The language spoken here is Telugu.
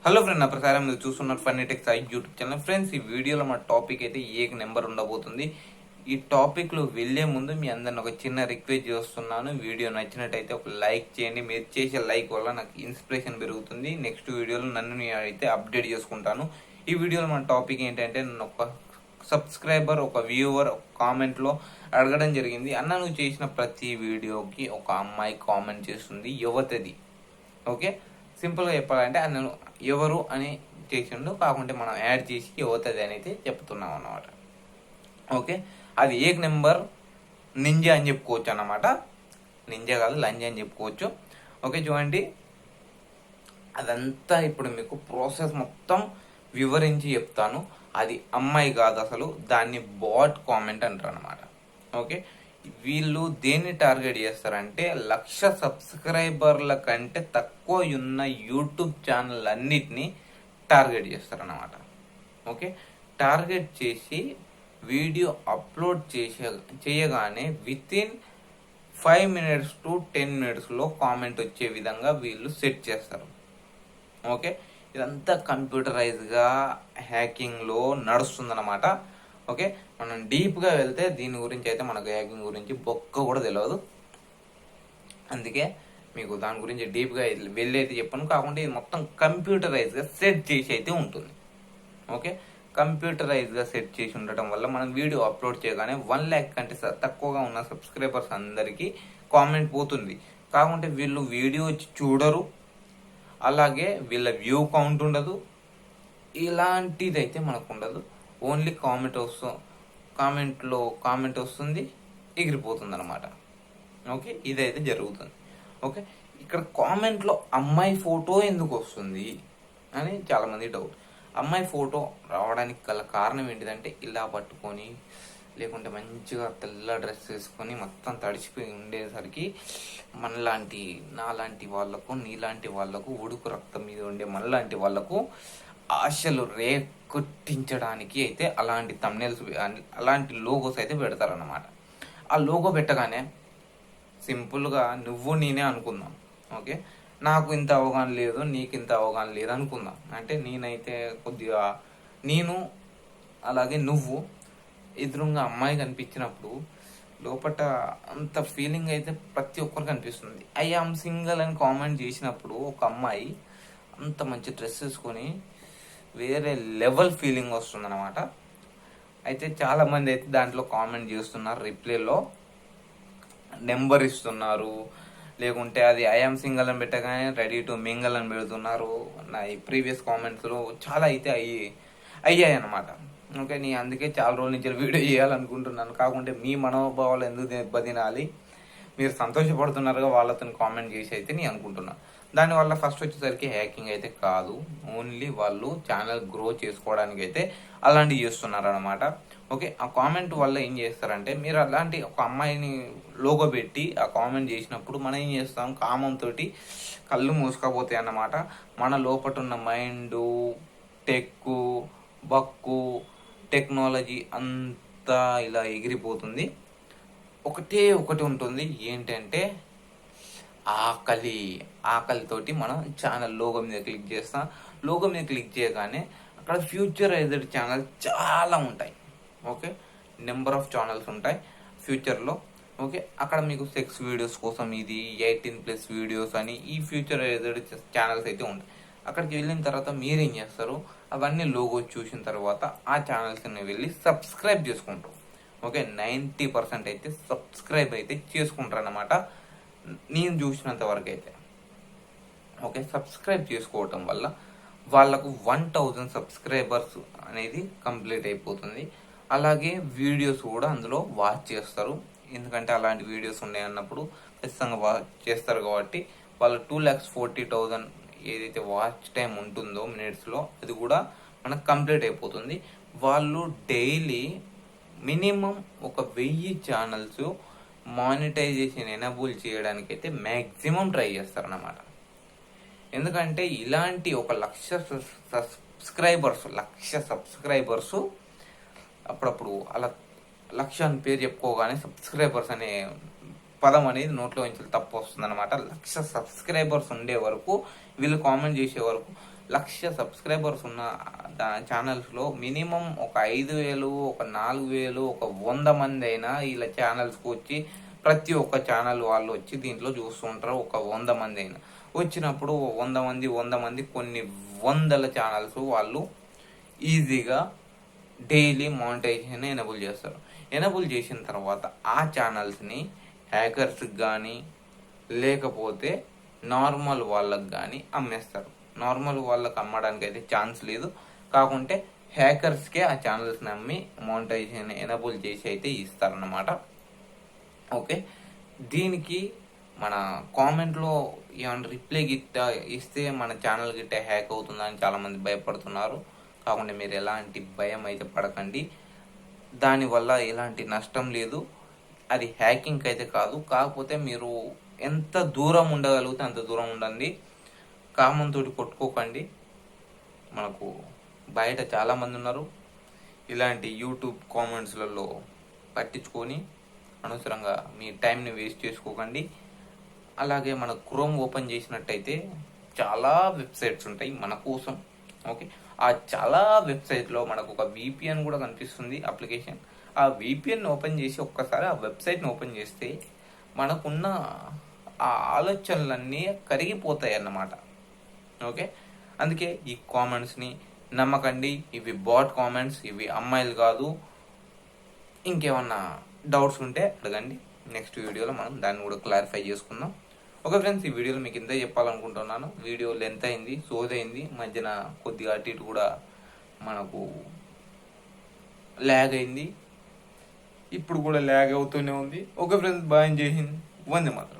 హలో ఫ్రెండ్, నా ప్రసారం మీరు చూస్తున్నారు funny tax YouTube channel. Friends, ఈ వీడియోలో మన టాపిక్ అయితే ఏక నెంబర్ ఉండబోతుంది. ఈ టాపిక్లో వెళ్ళే ముందు మీ అందరిని ఒక చిన్న రిక్వెస్ట్ చేస్తున్నాను. వీడియో నచ్చినట్టయితే ఒక లైక్ చేయండి. మీరు చేసే లైక్ వల్ల నాకు ఇన్స్పిరేషన్ పెరుగుతుంది. నెక్స్ట్ వీడియోలో నన్ను అయితే అప్డేట్ చేసుకుంటాను. ఈ వీడియోలో మన టాపిక్ ఏంటంటే, ఒక సబ్స్క్రైబర్, ఒక వ్యూవర్ కామెంట్లో అడగడం జరిగింది. అన్న, నువ్వు చేసిన ప్రతి వీడియోకి ఒక అమ్మాయి కామెంట్ చేస్తుంది, యువతది. ఓకే, సింపుల్గా చెప్పాలంటే అన్నను ఎవరు అని చేసిండు, కాకుంటే మనం యాడ్ చేసి యువతది అని అయితే చెప్తున్నాం అన్నమాట. ఓకే, అది ఏక నెంబర్ నింజా అని చెప్పుకోవచ్చు అన్నమాట. నింజా కాదు, లంజా అని చెప్పుకోవచ్చు. ఓకే, చూడండి, అదంతా ఇప్పుడు మీకు ప్రాసెస్ మొత్తం వివరించి చెప్తాను. అది అమ్మాయి కాదు, అసలు దాన్ని బాట్ కామెంట్ అంటారు అనమాట. ఓకే, వీళ్ళు దేన్ని టార్గెట్ చేస్తారంటే, 1,00,000 సబ్స్క్రైబర్ల కంటే తక్కువ ఉన్న యూట్యూబ్ ఛానల్ అన్నిటినీ టార్గెట్ చేస్తారన్నమాట. ఓకే, టార్గెట్ చేసి వీడియో అప్లోడ్ చేయగానే వితిన్ 5 minutes to 10 minutesలో కామెంట్ వచ్చే విధంగా వీళ్ళు సెట్ చేస్తారు. ఓకే, ఇదంతా కంప్యూటరైజ్గా హ్యాకింగ్లో నడుస్తుందన్నమాట. ఓకే, మనం డీప్గా వెళ్తే దీని గురించి అయితే మనకు హ్యాకింగ్ గురించి బొక్క కూడా తెలియదు. అందుకే మీకు దాని గురించి డీప్గా వెళ్ళి అయితే చెప్పాను. కాకుండా ఇది మొత్తం కంప్యూటరైజ్గా సెట్ చేసి అయితే ఉంటుంది. ఓకే, కంప్యూటరైజ్గా సెట్ చేసి ఉండటం వల్ల మనం వీడియో అప్లోడ్ చేయగానే 1 lakh కంటే తక్కువగా ఉన్న సబ్స్క్రైబర్స్ అందరికీ కామెంట్ పోతుంది. కాకుంటే వీళ్ళు వీడియో చూడరు, అలాగే వీళ్ళ వ్యూ కౌంట్ ఉండదు. ఇలాంటిది అయితే మనకు ఉండదు. ఓన్లీ కామెంట్ వస్తుంది, ఎగిరిపోతుంది అనమాట. ఓకే, ఇదైతే జరుగుతుంది. ఓకే, ఇక్కడ కామెంట్లో అమ్మాయి ఫోటో ఎందుకు వస్తుంది అని చాలామంది డౌట్. అమ్మాయి ఫోటో రావడానికి గల కారణం ఏంటిదంటే, ఇలా పట్టుకొని లేకుంటే మంచిగా తెల్ల డ్రెస్ వేసుకొని మొత్తం తడిచిపోయి ఉండేసరికి నాలాంటి వాళ్ళకు, నీలాంటి వాళ్ళకు, ఉడుకు రక్తం మీద ఉండే మనలాంటి వాళ్ళకు ఆశలు రేకొట్టించడానికి అయితే అలాంటి థంబ్నెయిల్స్, అలాంటి లోగోస్ అయితే పెడతారన్నమాట. ఆ లోగో పెట్టగానే సింపుల్గా నువ్వు నేనే అనుకుందాం. ఓకే, నాకు ఇంత అవగాహన లేదు, నీకు ఇంత అవగాహన లేదు అనుకుందాం. అంటే నేనైతే కొద్దిగా నేను అలాగే నువ్వు ఎదురుగా అమ్మాయి కనిపించినప్పుడు లోపల అంత ఫీలింగ్ అయితే ప్రతి ఒక్కరికి కనిపిస్తుంది. ఐ ఆమ్ సింగిల్ అని కామెంట్ చేసినప్పుడు ఒక అమ్మాయి అంత మంచి డ్రెస్ వేసుకొని వేరే లెవెల్ ఫీలింగ్ వస్తుంది అనమాట. అయితే చాలామంది అయితే దాంట్లో కామెంట్ చేస్తున్నారు, రిప్లైలో నెంబర్ ఇస్తున్నారు, లేకుంటే అది ఐఎమ్ సింగిల్ అని పెట్టగానే రెడీ టు మింగల్ అని పెడుతున్నారు. నా ఈ ప్రీవియస్ కామెంట్స్లో చాలా అయితే అయ్యాయి అనమాట. ఓకే, అందుకే చాలా రోజుల నుంచి వీడియో చేయాలనుకుంటున్నాను. కాకుంటే మీ మనోభావాలు ఎందుకు దెబ్బతినాలి, మీరు సంతోషపడుతున్నారుగా వాళ్ళతో కామెంట్ చేసి అయితే నేను అనుకుంటున్నాను. దానివల్ల ఫస్ట్ వచ్చేసరికి హ్యాకింగ్ అయితే కాదు, ఓన్లీ వాళ్ళు ఛానల్ గ్రో చేసుకోవడానికి అయితే అలాంటివి చేస్తున్నారు అనమాట. ఓకే, ఆ కామెంట్ వల్ల ఏం చేస్తారంటే, మీరు అలాంటి ఒక అమ్మాయిని లోగో పెట్టి ఆ కామెంట్ చేసినప్పుడు మనం ఏం చేస్తాం, కామంతో కళ్ళు మూసుకపోతాయి అన్నమాట. మన లోపల ఉన్న మైండు, బక్కు, టెక్నాలజీ అంతా ఇలా ఎగిరిపోతుంది. ఒకటి ఉంటుంది, ఏంటంటే ఆకలితోటి మనం ఛానల్ లోగో మీద క్లిక్ చేస్తాం. లోగో మీద క్లిక్ చేయగానే అక్కడ ఫ్యూచరైజ్డ్ ఛానల్ చాలా ఉంటాయి. ఓకే, నెంబర్ ఆఫ్ ఛానల్స్ ఉంటాయి ఫ్యూచర్లో. ఓకే, అక్కడ మీకు సెక్స్ వీడియోస్ కోసం ఇది 18+ వీడియోస్ అని ఈ ఫ్యూచరైజ్డ్ ఛానల్స్ అయితే ఉంటాయి. అక్కడికి వెళ్ళిన తర్వాత మీరేం చేస్తారు, అవన్నీ లోగో చూసిన తర్వాత ఆ ఛానల్స్ని వెళ్ళి సబ్స్క్రైబ్ చేసుకుంటారు. ఓకే, 90% అయితే సబ్స్క్రైబ్ అయితే చేసుకుంటారు అన్నమాట, నేను చూసినంత వరకు అయితే. ఓకే, సబ్స్క్రైబ్ చేసుకోవటం వల్ల వాళ్ళకు 1000 సబ్స్క్రైబర్స్ అనేది కంప్లీట్ అయిపోతుంది. అలాగే వీడియోస్ కూడా అందులో వాచ్ చేస్తారు. ఎందుకంటే అలాంటి వీడియోస్ ఉన్నాయి అన్నప్పుడు ఖచ్చితంగా వాచ్ చేస్తారు. కాబట్టి వాళ్ళ 2,40,000 ఏదైతే వాచ్ టైం ఉంటుందో మినిట్స్లో, అది కూడా మనకు కంప్లీట్ అయిపోతుంది. వాళ్ళు daily minimum 1000 channels monetisation enable చేయడానికి అయితే మ్యాక్సిమం ట్రై చేస్తారన్నమాట. ఎందుకంటే ఇలాంటి 1,00,000 సబ్స్క్రైబర్స్ అప్పుడప్పుడు అలా 1,00,000 అని పేరు చెప్పుకోగానే సబ్స్క్రైబర్స్ అనే పదం అనేది నోట్లో నుంచి తప్పు వస్తుంది అనమాట. 1,00,000 సబ్స్క్రైబర్స్ ఉండే వరకు, వీళ్ళు కామెంట్ చేసే వరకు 1,00,000 సబ్స్క్రైబర్స్ ఉన్న ఛానల్స్లో మినిమం ఒక 5,000, ఒక 4,000, ఒక 100 మంది అయినా ఇలా ఛానల్స్కి వచ్చి ప్రతి ఒక్క ఛానల్ వాళ్ళు వచ్చి దీంట్లో చూస్తుంటారు. ఒక 100 మంది అయినా వచ్చినప్పుడు 100 మంది కొన్ని వందల ఛానల్స్ వాళ్ళు ఈజీగా డైలీ మానిటైజేషన్ ఎనేబుల్ చేస్తారు. ఎనేబుల్ చేసిన తర్వాత ఆ ఛానల్స్ని హ్యాకర్స్కి కానీ లేకపోతే నార్మల్ వాళ్ళకి కానీ అమ్మేస్తారు. నార్మల్ వాళ్ళకి అమ్మడానికి అయితే ఛాన్స్ లేదు, కాకుంటే హ్యాకర్స్కే ఆ ఛానల్స్ని అమ్మి మానిటైజేషన్ ఎనేబుల్ చేసి అయితే ఇస్తారన్నమాట. ఓకే, దీనికి మన కామెంట్లో ఏమైనా రిప్లై గిట్ట ఇస్తే మన ఛానల్ గిట్ట హ్యాక్ అవుతుందని చాలామంది భయపడుతున్నారు. కాకుండా మీరు ఎలాంటి భయం అయితే పడకండి, దానివల్ల ఎలాంటి నష్టం లేదు. అది హ్యాకింగ్ అయితే కాదు, కాకపోతే మీరు ఎంత దూరం ఉండగలిగితే అంత దూరం ఉండండి. కామంతో కొట్టుకోకండి. మనకు బయట చాలామంది ఉన్నారు, ఇలాంటి యూట్యూబ్ కామెంట్స్లలో పట్టించుకొని అనవసరంగా మీ టైంని వేస్ట్ చేసుకోకండి. అలాగే మన క్రోమ్ ఓపెన్ చేసినట్టయితే చాలా వెబ్సైట్స్ ఉంటాయి మన కోసం. ఓకే, ఆ చాలా వెబ్సైట్లో మనకు ఒక విపిఎన్ కూడా కనిపిస్తుంది అప్లికేషన్. ఆ విపిఎన్ ఓపెన్ చేసి ఒక్కసారి ఆ వెబ్సైట్ని ఓపెన్ చేస్తే మనకున్న ఆ ఆలోచనలన్నీ కరిగిపోతాయి అన్నమాట. ఓకే, అందుకే ఈ కామెంట్స్ని నమ్మకండి. ఇవి బాట్ కామెంట్స్, ఇవి అమ్మాయిలు కాదు. ఇంకేమన్నా డౌట్స్ ఉంటే అడగండి, నెక్స్ట్ వీడియోలో మనం దాన్ని కూడా క్లారిఫై చేసుకుందాం. ఓకే ఫ్రెండ్స్, ఈ వీడియోలో మీకు ఇంతే చెప్పాలనుకుంటున్నాను. వీడియో లెంత్ అయింది, సోదైంది, మధ్యన కొద్దిగా అటు ఇటు కూడా మనకు ల్యాగ్ అయింది, ఇప్పుడు కూడా ల్యాగ్ అవుతూనే ఉంది. ఓకే ఫ్రెండ్స్, బాయ్, జై హింద్, వందే మాత్రం.